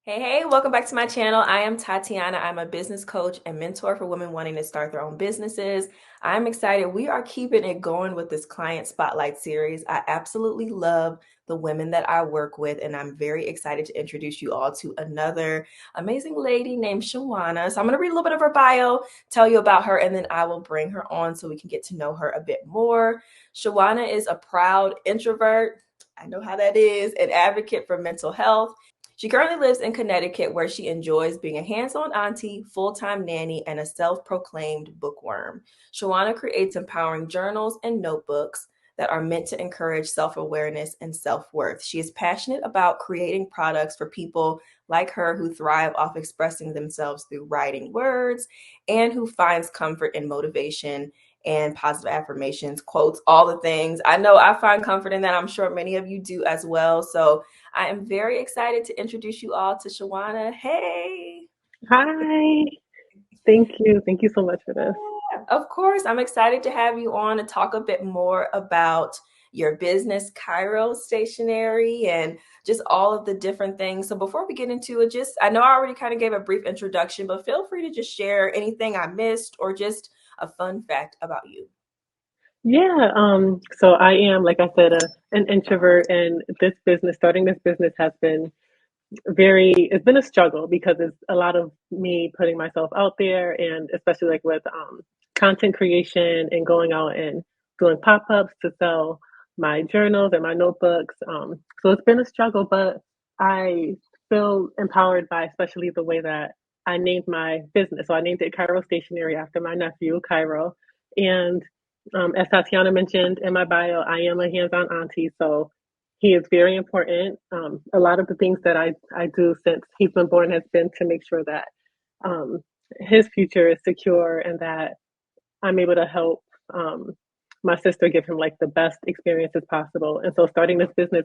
Hey, welcome back to my channel. I am Tatiana. I'm a business coach and mentor for women wanting to start their own businesses. I'm excited. We are keeping it going with this client spotlight series. I absolutely love the women that I work with, and I'm very excited to introduce you all to another amazing lady named Shawana. So I'm going to read a little bit of her bio, tell you about her, and then I will bring her on so we can get to know her a bit more. Shawana is a proud introvert. I know how that is, an advocate for mental health. She currently lives in Connecticut, where she enjoys being a hands-on auntie, full-time nanny, and a self-proclaimed bookworm. Shawana creates empowering journals and notebooks that are meant to encourage self-awareness and self-worth. She is passionate about creating products for people like her who thrive off expressing themselves through writing words and who finds comfort in motivation and positive affirmations, quotes, all the things. I know I find comfort in that. I'm sure many of you do as well. So I am very excited to introduce you all to Shawana. Hey. Hi. Thank you. Thank you so much for this. Of course, I'm excited to have you on to talk a bit more about your business, Cairo Stationery, and just all of the different things. So before we get into it, just I know I already kind of gave a brief introduction, but feel free to just share anything I missed or just a fun fact about you. Yeah, so I am, like I said, an introvert, and starting this business has been it's been a struggle because it's a lot of me putting myself out there, and especially like with content creation and going out and doing pop-ups to sell my journals and my notebooks. So it's been a struggle, but I feel empowered by especially the way that I named my business. So I named it Cairo Stationery after my nephew, Cairo. And as Tatiana mentioned in my bio, I am a hands-on auntie, so he is very important. A lot of the things that I do since he's been born has been to make sure that um, his future is secure and that I'm able to help my sister give him like the best experiences possible. And so starting this business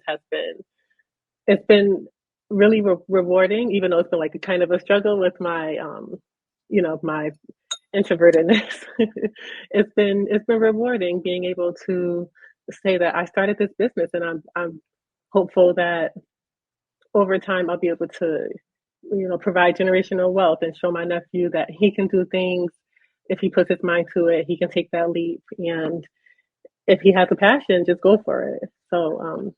it's been really rewarding, even though it's been like a kind of a struggle with my introvertedness. It's been rewarding being able to say that I started this business, and I'm hopeful that over time I'll be able to provide generational wealth and show my nephew that he can do things if he puts his mind to it. He can take that leap, and if he has a passion, just go for it. So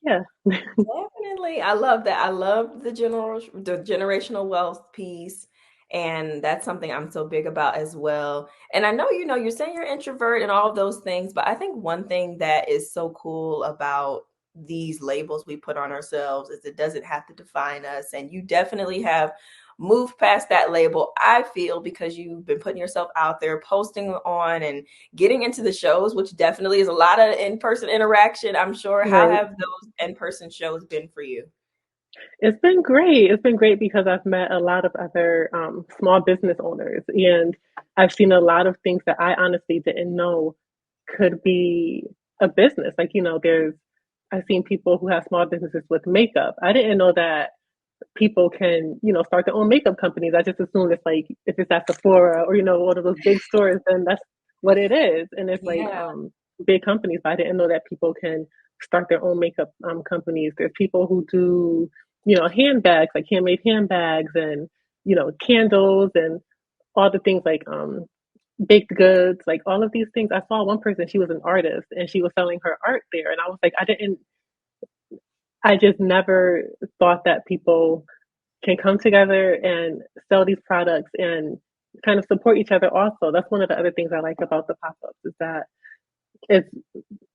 yeah. Definitely. I love that. I love the generational wealth piece. And that's something I'm so big about as well. And I know, you're saying you're introvert and all of those things, but I think one thing that is so cool about these labels we put on ourselves is it doesn't have to define us. And you definitely have moved past that label, I feel, because you've been putting yourself out there, posting on and getting into the shows, which definitely is a lot of in-person interaction, I'm sure. How Right. have those in-person shows been for you? It's been great. It's been great because I've met a lot of other small business owners, and I've seen a lot of things that I honestly didn't know could be a business. Like, I've seen people who have small businesses with makeup. I didn't know that people can, start their own makeup companies. I just assumed it's like if it's at Sephora or, one of those big stores, then that's what it is. And it's like Yeah. big companies, but I didn't know that people can start their own makeup companies. There's people who do, handbags, like handmade handbags and, candles and all the things like baked goods, like all of these things. I saw one person, she was an artist and she was selling her art there. And I was like, I just never thought that people can come together and sell these products and kind of support each other also. That's one of the other things I like about the pop-ups is that it's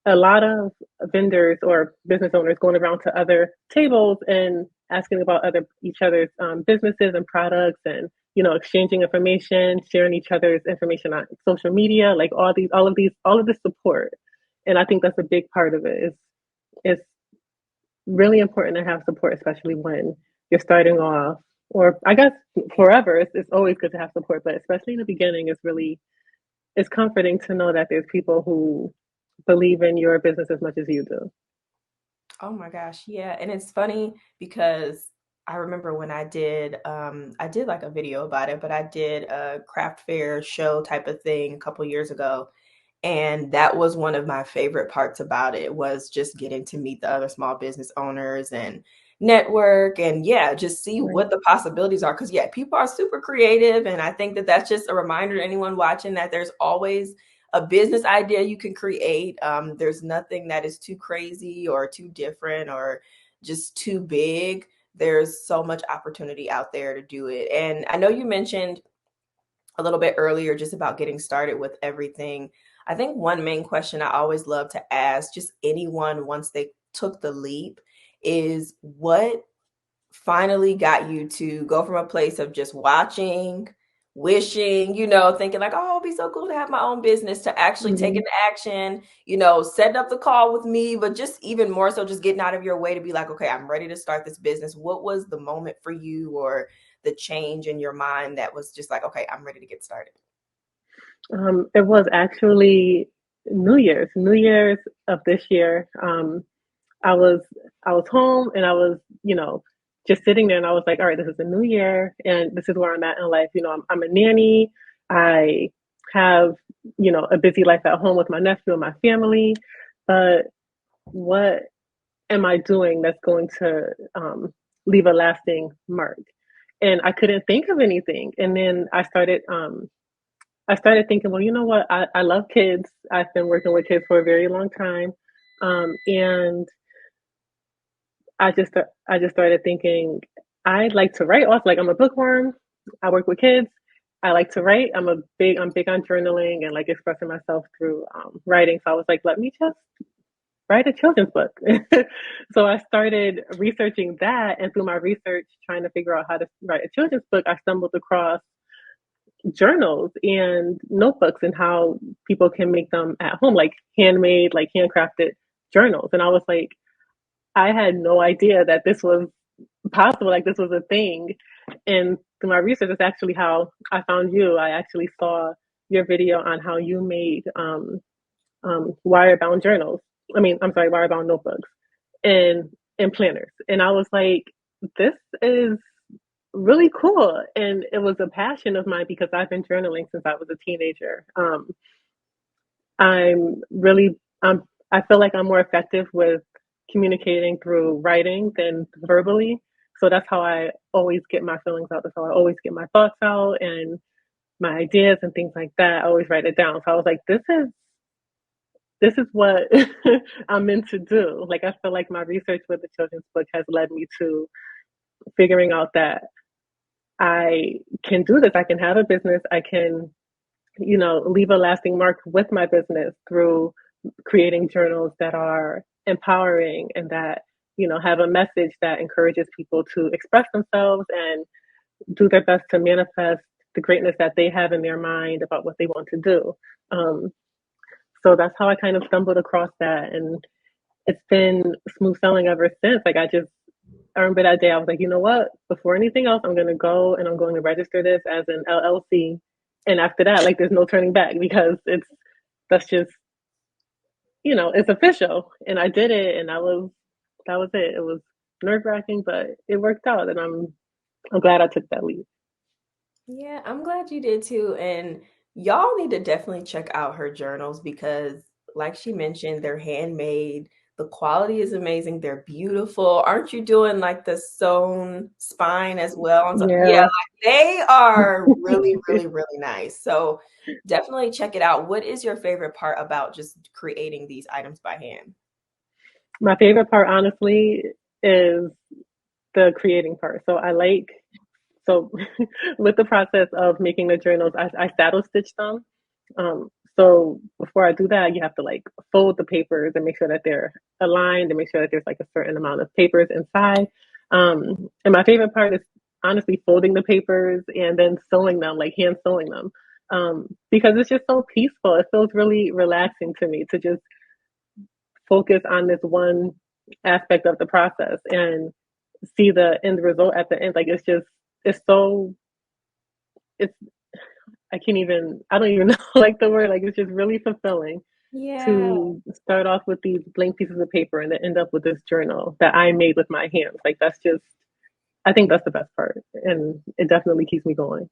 a lot of vendors or business owners going around to other tables and asking about other each other's businesses and products and exchanging information, sharing each other's information on social media, like all of this support. And I think that's a big part of it. Is really important to have support, especially when you're starting off, or I guess forever. It's always good to have support, but especially in the beginning, it's comforting to know that there's people who believe in your business as much as you do. Oh my gosh, yeah. And it's funny because I remember when I did like a video about it, but I did a craft fair show type of thing a couple years ago. And that was one of my favorite parts about it was just getting to meet the other small business owners and network and yeah, just see Right. what the possibilities are. Because yeah, people are super creative, and I think that that's just a reminder to anyone watching that there's always a business idea you can create. There's nothing that is too crazy or too different or just too big. There's so much opportunity out there to do it. And I know you mentioned a little bit earlier just about getting started with everything. I think one main question I always love to ask just anyone once they took the leap is what finally got you to go from a place of just watching, wishing, thinking like, oh, it'd be so cool to have my own business to actually taking Mhm. action, setting up the call with me, but just even more so just getting out of your way to be like, okay, I'm ready to start this business. What was the moment for you or the change in your mind that was just like, okay, I'm ready to get started? It was actually New Year's of this year. I was I was home and I was, just sitting there and I was like, all right, this is a new year and this is where I'm at in life. I'm a nanny. I have, a busy life at home with my nephew and my family. But what am I doing that's going to leave a lasting mark? And I couldn't think of anything. And then I started thinking, well, you know what? I love kids. I've been working with kids for a very long time. And I just started thinking I'd like to write also like I'm a bookworm. I work with kids. I like to write. I'm big on journaling and like expressing myself through writing. So I was like, let me just write a children's book. So I started researching that, and through my research, trying to figure out how to write a children's book, I stumbled across journals and notebooks and how people can make them at home, like handmade, like handcrafted journals. And I was like, I had no idea that this was possible, like this was a thing. And through my research, it's actually how I found you. I actually saw your video on how you made wire bound journals. I'm sorry, wire bound notebooks and planners. And I was like, this is really cool. And it was a passion of mine because I've been journaling since I was a teenager. I'm really, I feel like I'm more effective with communicating through writing than verbally. So that's how I always get my feelings out. That's how I always get my thoughts out and my ideas and things like that. I always write it down. So I was like, this is what I'm meant to do. Like I feel like my research with the children's book has led me to figuring out that I can do this. I can have a business. I can, leave a lasting mark with my business through creating journals that are empowering and that, have a message that encourages people to express themselves and do their best to manifest the greatness that they have in their mind about what they want to do. Um, so that's how I kind of stumbled across that. And it's been smooth sailing ever since. I remember that day I was like, you know what? Before anything else, I'm going to go and I'm going to register this as an LLC. And after that, like, there's no turning back because that's just, it's official. And I did it, and that was it. It was nerve wracking, but it worked out, and I'm glad I took that leap. Yeah, I'm glad you did too. And y'all need to definitely check out her journals because, like she mentioned, they're handmade. The quality is amazing. They're beautiful. Aren't you doing like the sewn spine as well? And so, yeah, Yeah. like they are really, really, really nice. So definitely check it out. What is your favorite part about just creating these items by hand? My favorite part, honestly, is the creating part. So with the process of making the journals, I saddle stitch them. So before I do that, you have to like fold the papers and make sure that they're aligned and make sure that there's like a certain amount of papers inside. And my favorite part is honestly folding the papers and then sewing them, like hand sewing them. Because it's just so peaceful. It feels really relaxing to me to just focus on this one aspect of the process and see the end result at the end. Like it's so it's I don't even know like the word, like it's just really fulfilling Yeah. to start off with these blank pieces of paper and then end up with this journal that I made with my hands. Like I think that's the best part. And it definitely keeps me going.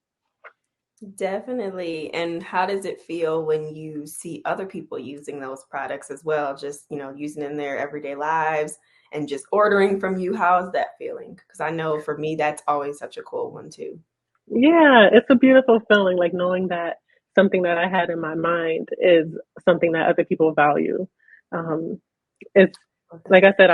Definitely. And how does it feel when you see other people using those products as well? Just, using in their everyday lives and just ordering from you. How's that feeling? Because I know for me, that's always such a cool one too. Yeah, it's a beautiful feeling, like knowing that something that I had in my mind is something that other people value. Um, it's Love like that. I said,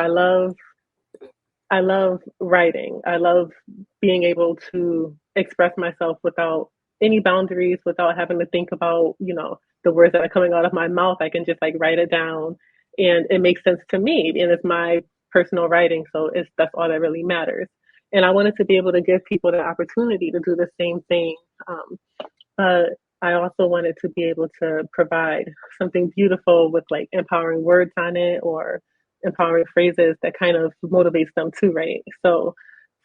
I love writing. I love being able to express myself without any boundaries, without having to think about, the words that are coming out of my mouth. I can just like write it down and it makes sense to me. And it's my personal writing. So that's all that really matters. And I wanted to be able to give people the opportunity to do the same thing. Um, but I also wanted to be able to provide something beautiful with like empowering words on it or empowering phrases that kind of motivates them too, right? So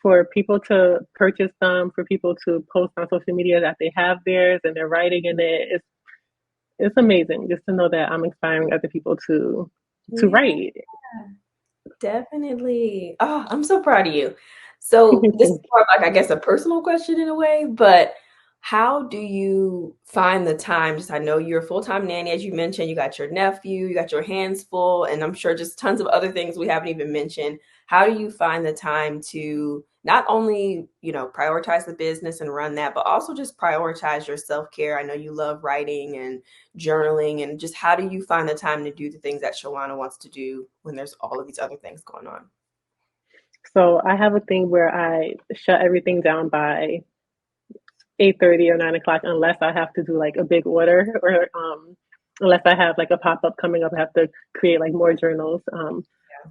for people to purchase them, for people to post on social media that they have theirs and they're writing in it, it's amazing just to know that I'm inspiring other people to Yeah, write. definitely. Oh, I'm so proud of you. So this is Thank more of like, I guess, a personal question in a way, but how do you find the time? Just I know you're a full-time nanny, as you mentioned, you got your nephew, you got your hands full, and I'm sure just tons of other things we haven't even mentioned. How do you find the time to not only, prioritize the business and run that, but also just prioritize your self-care? I know you love writing and journaling, and just how do you find the time to do the things that Shawana wants to do when there's all of these other things going on? So I have a thing where I shut everything down by 8:30 or 9 o'clock unless I have to do like a big order or unless I have like a pop up coming up. I have to create like more journals.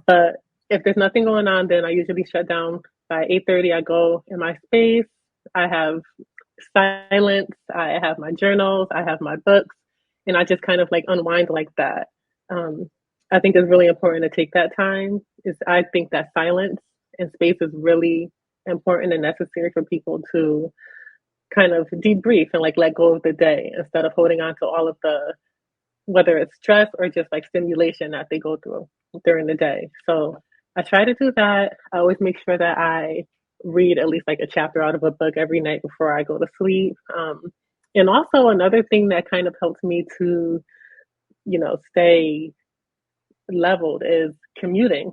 But if there's nothing going on, then I usually shut down by 8:30. I go in my space. I have silence. I have my journals. I have my books, and I just kind of like unwind like that. Um, I think it's really important to take that time. I think that silence and space is really important and necessary for people to kind of debrief and like let go of the day instead of holding on to all of the whether it's stress or just like stimulation that they go through during the day. So I try to do that. I always make sure that I read at least like a chapter out of a book every night before I go to sleep. And also another thing that kind of helps me to, stay leveled is commuting.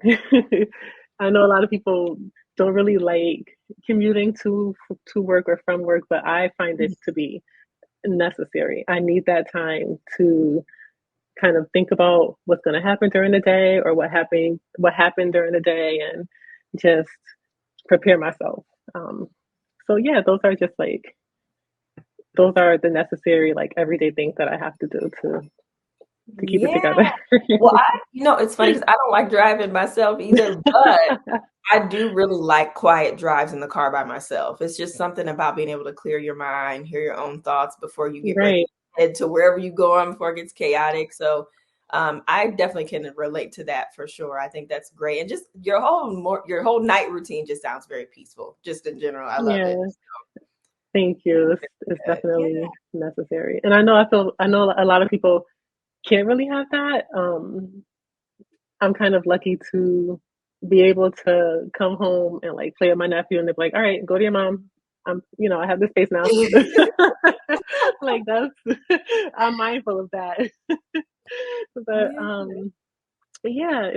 I know a lot of people don't really like commuting to work or from work, but I find it to be necessary. I need that time to kind of think about what's going to happen during the day or what happened during the day and just prepare myself. Um, so yeah, those are the necessary like everyday things that I have to do to keep it Yeah. together. Well, it's funny because I don't like driving myself either, but I do really like quiet drives in the car by myself. It's just something about being able to clear your mind, hear your own thoughts before you get ready Right. to head to wherever you go on before it gets chaotic. So I definitely can relate to that for sure. I think that's great. And just your whole night routine just sounds very peaceful. Just in general, I love it. Yeah. Thank you. It's Good. Yeah. definitely necessary. And I know a lot of people can't really have that. I'm kind of lucky to be able to come home and like play with my nephew and they're like, all right, go to your mom. I have this space now. Like that's I'm mindful of that. But Yeah. yeah,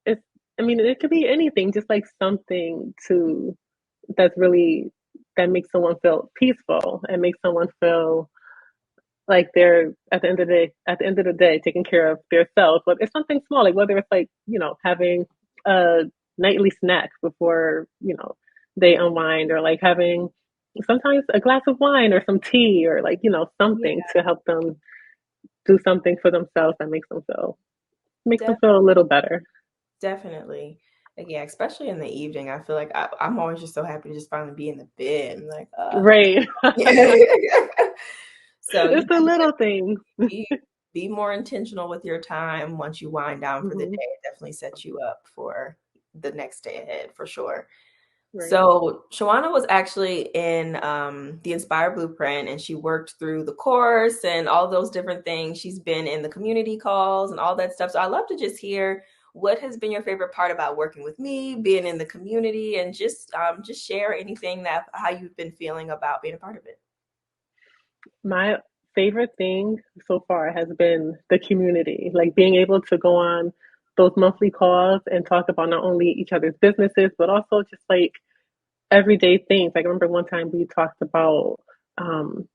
it's I mean it could be anything, just like something to that's really that makes someone feel peaceful and makes someone feel like they're at the end of the day taking care of themselves. But it's something small, like whether it's like having a nightly snack before they unwind, or like having sometimes a glass of wine or some tea, or like something Yeah, to help them do something for themselves that makes them def feel a little better. definitely. Like, yeah, especially in the evening. I feel like I'm always just so happy to just finally be in the bed. I'm like, Right. yeah. So, It's the little things. be be more intentional with your time once you wind down for the day. Hmm. It definitely sets you up for the next day ahead for sure. Right. So Shawana was actually in the Inspire Blueprint, and she worked through the course and all those different things. She's been in the community calls and all that stuff. So I love to just hear what has been your favorite part about working with me, being in the community, and just share anything that how you've been feeling about being a part of it. My favorite thing so far has been the community, like being able to go on those monthly calls and talk about not only each other's businesses, but also just like everyday things. Like I remember one time we talked about, um,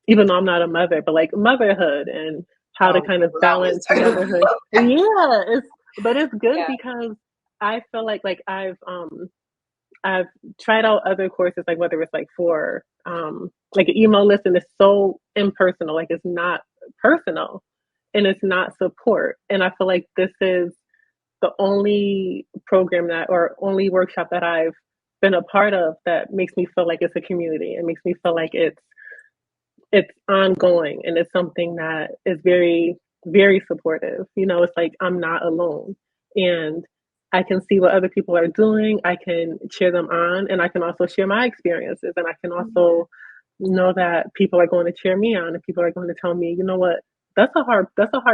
even though I'm not a mother, but like motherhood and how to Oh, kind of we always balance talk about motherhood. Yeah, but it's good yeah. because I feel like I've tried out other courses, like whether it's like for like an email list, and it's so impersonal, like it's not personal and it's not support. And I feel like this is the only program that or only workshop that I've been a part of that makes me feel like it's a community. It makes me feel like it's ongoing and it's something that is very, very supportive. You know, it's like I'm not alone. And I can see what other people are doing. I can cheer them on and I can also share my experiences. And I can Yeah. also know that people are going to cheer me on and people are going to tell me, you know what, that's a hard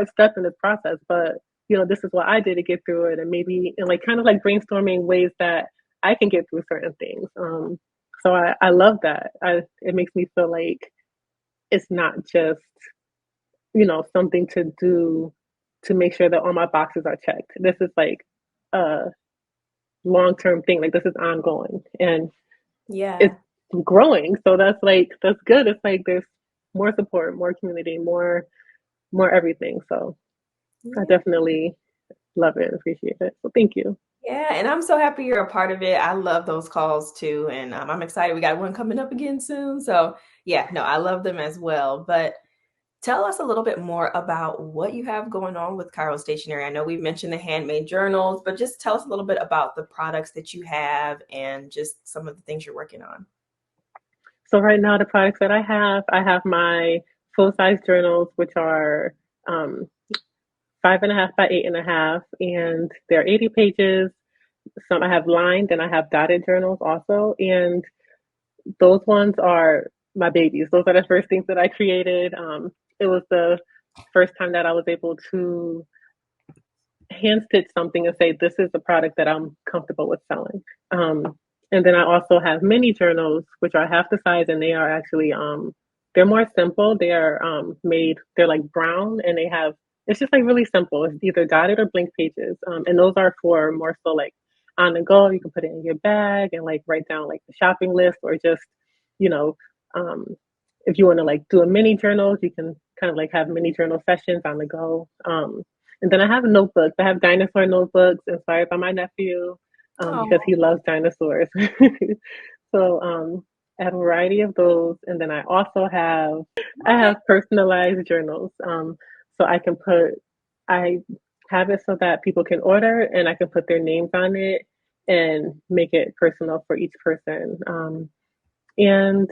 step in this process, but you know, this is what I did to get through it. And maybe and like kind of like brainstorming ways that I can get through certain things. So I love that. It makes me feel like it's not just, you know, something to do to make sure that all my boxes are checked. This is like a long term thing. Like this is ongoing and it's Yeah. growing. So that's like that's good. It's like there's more support, more community, more everything. So I Yeah. definitely love it and appreciate it. So thank you. Yeah, and I'm so happy you're a part of it. I love those calls too, and I'm excited. We got one coming up again soon. So, yeah, no, I love them as well. But tell us a little bit more about what you have going on with Cairo Stationery. I know we've mentioned the handmade journals, but just tell us a little bit about the products that you have and just some of the things you're working on. So right now the products that I have my full size journals, which are um, 5.5 by 8.5, and they're 80 pages. Some I have lined and I have dotted journals also. And those ones are my babies. Those are the first things that I created. It was the first time that I was able to hand stitch something and say, this is the product that I'm comfortable with selling. And then I also have mini journals, which are half the size and they are actually, they're more simple. They are they're like brown and they have, it's just like really simple. It's either dotted or blank pages. And those are for more so like on the go. You can put it in your bag and like write down like the shopping list or just, you know, um, if you want to like do a mini journal, you can kind of like have mini journal sessions on the go. And then I have notebooks. I have dinosaur notebooks inspired by my nephew because Oh, he loves dinosaurs. So I have a variety of those, and then I okay. have personalized journals. So I have it so that people can order, and I can put their names on it and make it personal for each person. And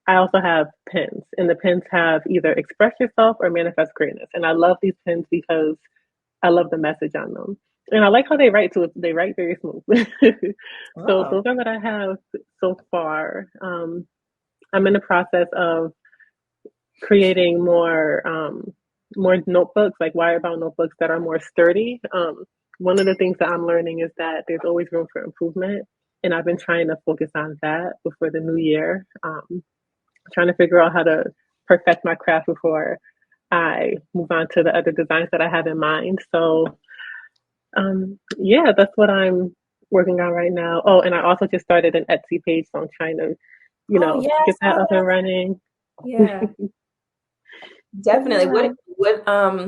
I also have pins, and the pins have either express yourself or manifest greatness. And I love these pins because I love the message on them. And I like how they write too. They write very smooth. So Oh, those are what I have so far. I'm in the process of creating more notebooks, like wire-bound notebooks that are more sturdy. One of the things that I'm learning is that there's always room for improvement, and I've been trying to focus on that before the new year. Trying to figure out how to perfect my craft before I move on to the other designs that I have in mind. So yeah, that's what I'm working on right now. Oh, and I also just started an Etsy page, so I'm trying to, you oh know, yeah, I get that saw up and that. running. Yeah, definitely. Yeah.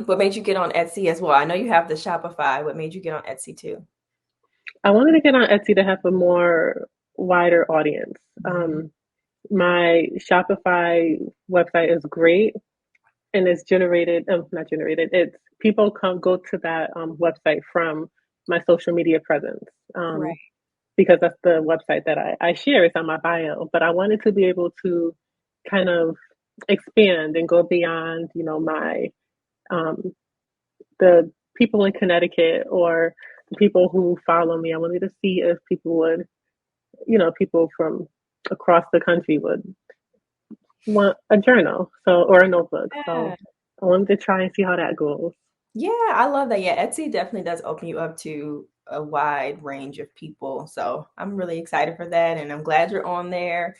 What made you get on Etsy as well? I know you have the Shopify. What made you get on Etsy too? I wanted to get on Etsy to have a more wider audience. Mhm. My Shopify website is great and it's generated, not generated, it's people come go to that website from my social media presence. Um, Right. because that's the website that I share. It's on my bio. But I wanted to be able to kind of expand and go beyond, you know, my um, the people in Connecticut or the people who follow me. I wanted to see if people would, you know, people from across the country would want a journal, so or a notebook. Yeah. So I wanted to try and see how that goes. Yeah, I love that. Yeah, Etsy definitely does open you up to a wide range of people. So I'm really excited for that, and I'm glad you're on there.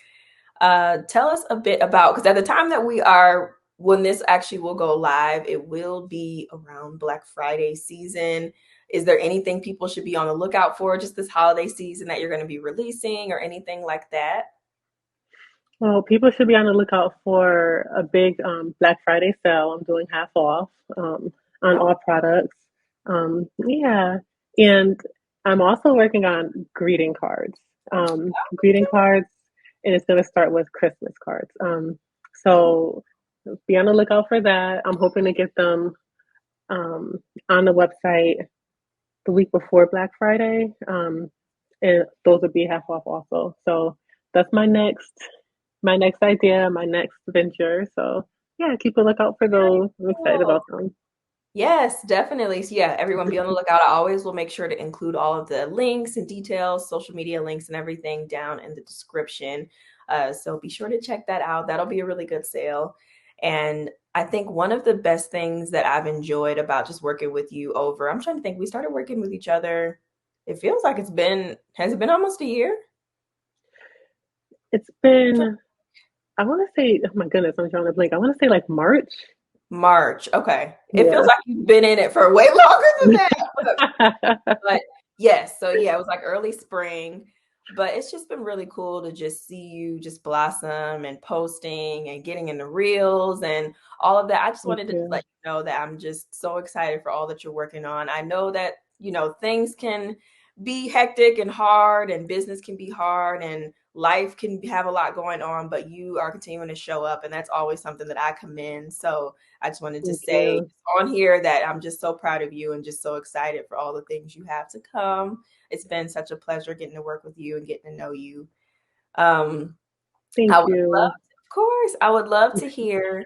Tell us a bit about, because at the time that we are, when this actually will go live, it will be around Black Friday season. Is there anything people should be on the lookout for just this holiday season that you're going to be releasing or anything like that? Well, people should be on the lookout for a big Black Friday sale. I'm doing half off on Oh, all products. Yeah, and I'm also working on greeting cards. Greeting okay. cards, and it's going to start with Christmas cards. Oh, So be on the lookout for that. I'm hoping to get them um, on the website the week before Black Friday, and those would be half off also. So that's my next idea, my next venture. So yeah, keep a lookout for very those. I'm excited cool. about them. Yes, definitely. So yeah, everyone be on the lookout. I always will make sure to include all of the links and details, social media links and everything down in the description. So be sure to check that out. That'll be a really good sale. And I think one of the best things that I've enjoyed about just working with you over, I'm trying to think, we started working with each other. It feels like has it been almost a year? It's been, I want to say, oh my goodness, I'm drawing a blank. I want to say like March. March. Okay. It feels Yeah. like you've been in it for way longer than that. But yes, so yeah, it was like early spring, but it's just been really cool to just see you just blossom and posting and getting in the reels and all of that. I just Thank wanted to you. let you know that I'm just so excited for all that you're working on. I know that, things can be hectic and hard and business can be hard and life can have a lot going on, but you are continuing to show up and that's always something that I commend. So I just wanted to Thank say you. on here that I'm just so proud of you and just so excited for all the things you have to come. It's been such a pleasure getting to work with you and getting to know you. Um, Thank I would love, you. of course, I would love to hear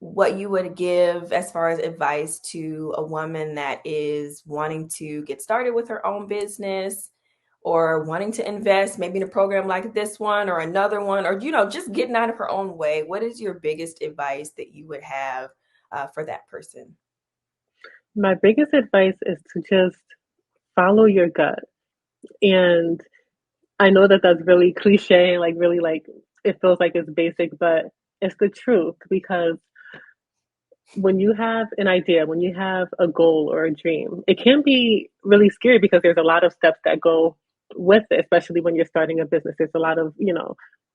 what you would give as far as advice to a woman that is wanting to get started with her own business or wanting to invest maybe in a program like this one or another one, or just getting out of her own way. What is your biggest advice that you would have for that person? My biggest advice is to just follow your gut. And I know that that's really cliche, like really like it feels like it's basic, but it's the truth because when you have an idea, when you have a goal or a dream, it can be really scary because there's a lot of steps that go with it, especially when you're starting a business. There's a lot of,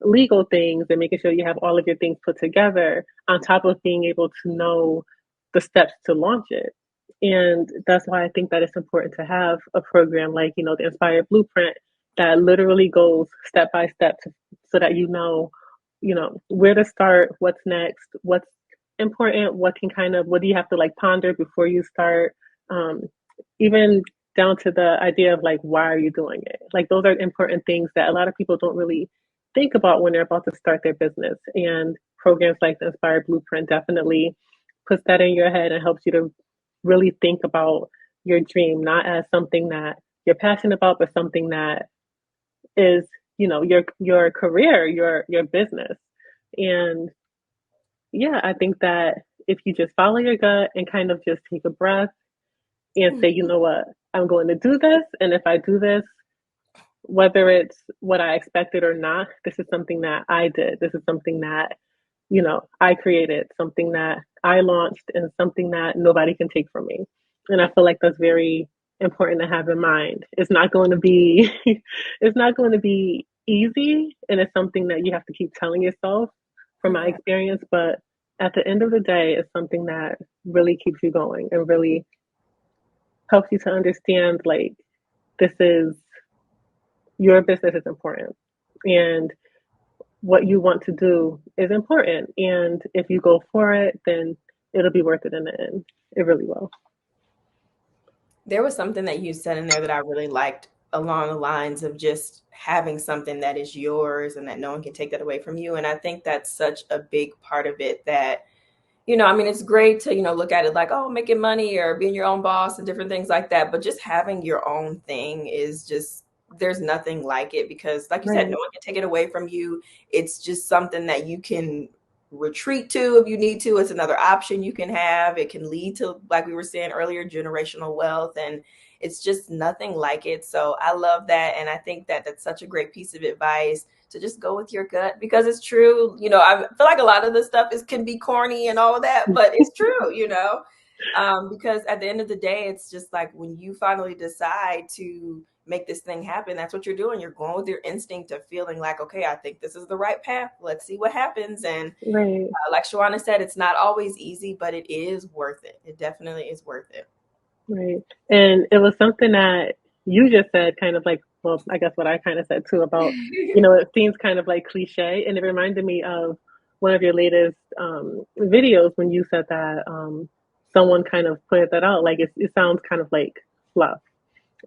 legal things and making sure you have all of your things put together on top of being able to know the steps to launch it. And that's why I think that it's important to have a program like, the Inspired Blueprint that literally goes step by step so that where to start, what's next, what's important, what do you have to like ponder before you start, um, even down to the idea of like why are you doing it, like those are important things that a lot of people don't really think about when they're about to start their business, and programs like the Inspired Blueprint definitely puts that in your head and helps you to really think about your dream not as something that you're passionate about but something that is your career, your business. And yeah, I think that if you just follow your gut and kind of just take a breath and say, you know what, I'm going to do this. And if I do this, whether it's what I expected or not, this is something that I did. This is something that, I created, something that I launched, and something that nobody can take from me. And I feel like that's very important to have in mind. It's not going to be, it's not going to be easy. And it's something that you have to keep telling yourself from my Right. experience. But at the end of the day, it's something that really keeps you going and really helps you to understand like this is your business is important and what you want to do is important. And if you go for it, then it'll be worth it in the end. It really will. There was something that you said in there that I really liked along the lines of just having something that is yours and that no one can take that away from you. And I think that's such a big part of it that, I mean, it's great to, look at it like, oh, making money or being your own boss and different things like that. But just having your own thing is just, there's nothing like it because, like you said, Right. no one can take it away from you. It's just something that you can retreat to if you need to. It's another option you can have. It can lead to, like we were saying earlier, generational wealth. And it's just nothing like it. So I love that. And I think that that's such a great piece of advice to just go with your gut because it's true. You know, I feel like a lot of the stuff can be corny and all of that, but it's true, you know. Because at the end of the day, it's just like when you finally decide to make this thing happen, that's what you're doing. You're going with your instinct of feeling like, okay, I think this is the right path. Let's see what happens. And Right. like Shawana said, it's not always easy, but it is worth it. It definitely is worth it. Right. And it was something that you just said, kind of like, well, I guess what I kind of said too about, it seems kind of like cliche. And it reminded me of one of your latest videos when you said that someone kind of pointed that out. Like it sounds kind of like fluff.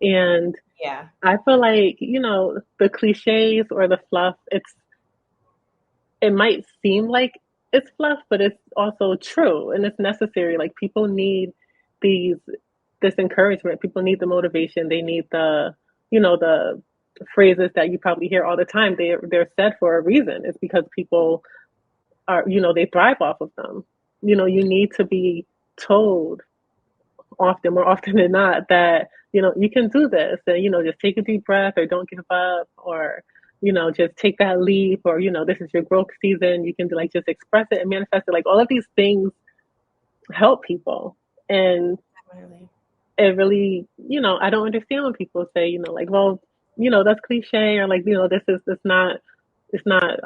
And Yeah. I feel like, the cliches or the fluff, it might seem like it's fluff, but it's also true and it's necessary. Like people need these this encouragement. People need the motivation. They need the phrases that you probably hear all the time. They're said for a reason. It's because people they thrive off of them. You need to be told often, more often than not, that you can do this, and just take a deep breath, or don't give up, or just take that leap, or this is your growth season. You can like just express it and manifest it. Like all of these things help people, and Definitely. it really, I don't understand when people say, like, well, that's cliche, or like, this is it's not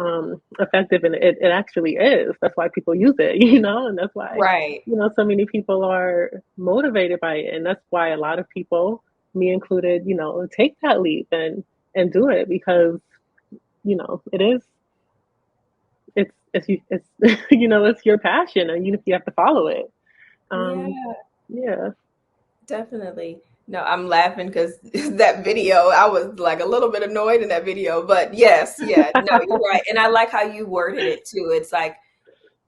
effective, and it actually is. That's why people use it, and that's why Right. so many people are motivated by it, and that's why a lot of people, me included, take that leap and do it, because it is it's it's your passion, and you have to follow it. Yeah, um yeah. definitely. No, I'm laughing because that video, I was like a little bit annoyed in that video, but yes, yeah, no, you're right. And I like how you worded it too. It's like,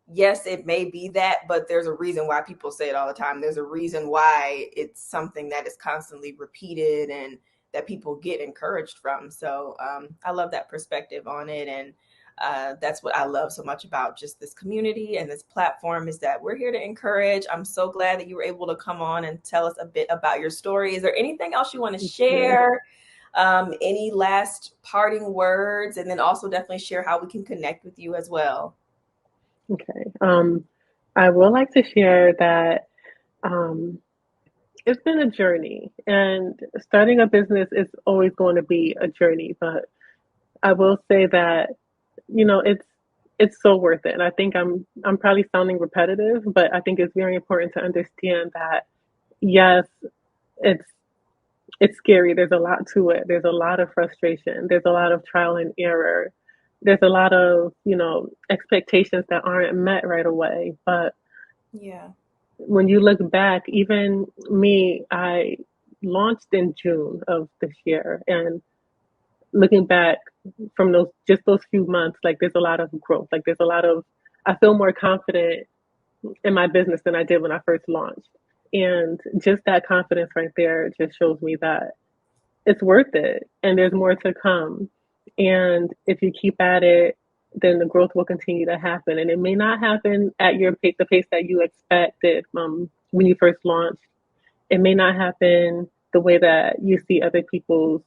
yes, it may be that, but there's a reason why people say it all the time. There's a reason why it's something that is constantly repeated and that people get encouraged from. So I love that perspective on it. And that's what I love so much about just this community and this platform is that we're here to encourage. I'm so glad that you were able to come on and tell us a bit about your story. Is there anything else you want to Yeah. share? Any last parting words? And then also definitely share how we can connect with you as well. Okay. I would like to share that um, it's been a journey, and starting a business is always going to be a journey. But I will say that it's so worth it. And I think I'm probably sounding repetitive, but I think it's very important to understand that yes, it's it's scary. There's a lot to it. There's a lot of frustration. There's a lot of trial and error. There's a lot of expectations that aren't met right away. But Yeah. when you look back, even me, I launched in June of this year, and looking back from those few months, like there's a lot of growth. Like there's a lot of I feel more confident in my business than I did when I first launched. And just that confidence right there just shows me that it's worth it, and there's more to come. And if you keep at it, then the growth will continue to happen. And it may not happen at your pace, the pace that you expected when you first launched. It may not happen the way that you see other people's,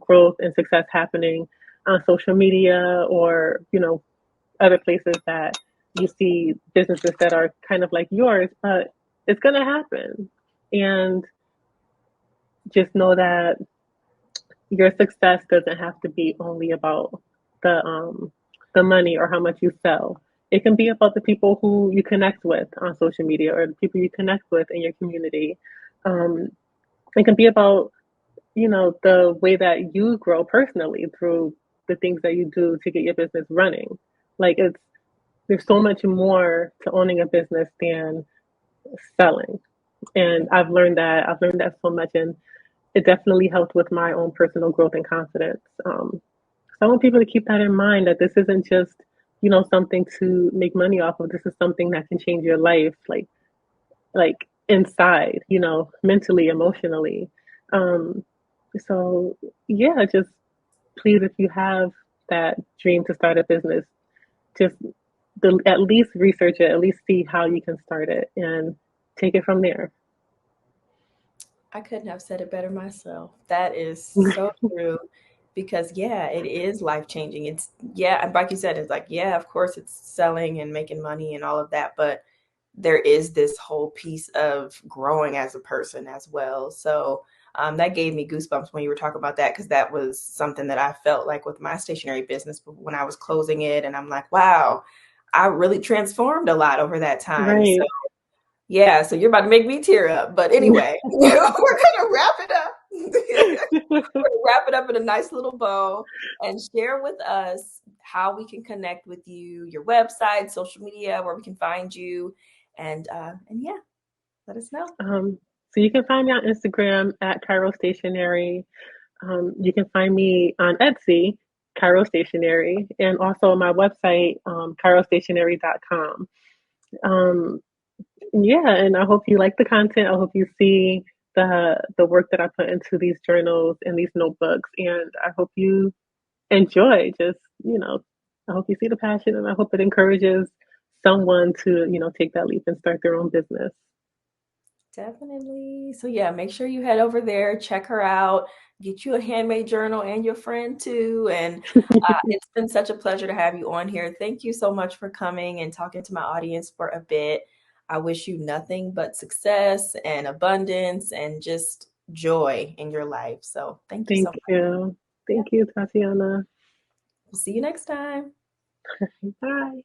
growth and success happening on social media, or other places that you see businesses that are kind of like yours. But it's gonna happen, and just know that your success doesn't have to be only about the um the money or how much you sell. It can be about the people who you connect with on social media, or the people you connect with in your community. Um, it can be about the way that you grow personally through the things that you do to get your business running. Like there's so much more to owning a business than selling, and I've learned that so much, and it definitely helped with my own personal growth and confidence. So I want people to keep that in mind, that this isn't just, something to make money off of. This is something that can change your life, like inside, mentally, emotionally. Um, so yeah, just please, if you have that dream to start a business, just at least research it, at least see how you can start it, and take it from there. I couldn't have said it better myself. That is so true. because yeah, it is life changing. It's yeah, and like you said, it's like yeah, of course it's selling and making money and all of that, but there is this whole piece of growing as a person as well. So that gave me goosebumps when you were talking about that because that was something that I felt like with my stationery business when I was closing it, and I'm like, wow, I really transformed a lot over that time. So Right. yeah, so you're about to make me tear up. But anyway, we're gonna wrap it up. Wrap it up in a nice little bow and share with us how we can connect with you, your website, social media, where we can find you, and yeah, let us know. Um, so you can find me on Instagram at Cairo Stationery. You can find me on Etsy, Cairo Stationery, and also on my website, cairostationery.com. Um, yeah, and I hope you like the content. I hope you see the work that I put into these journals and these notebooks, and I hope you enjoy. Just I hope you see the passion, and I hope it encourages someone to take that leap and start their own business. Definitely. So yeah, make sure you head over there, check her out, get you a handmade journal and your friend too. And it's been such a pleasure to have you on here. Thank you so much for coming and talking to my audience for a bit. I wish you nothing but success and abundance and just joy in your life. So thank you so Thank much. you. Yeah. Thank you, Tatiana. We'll see you next time. Bye.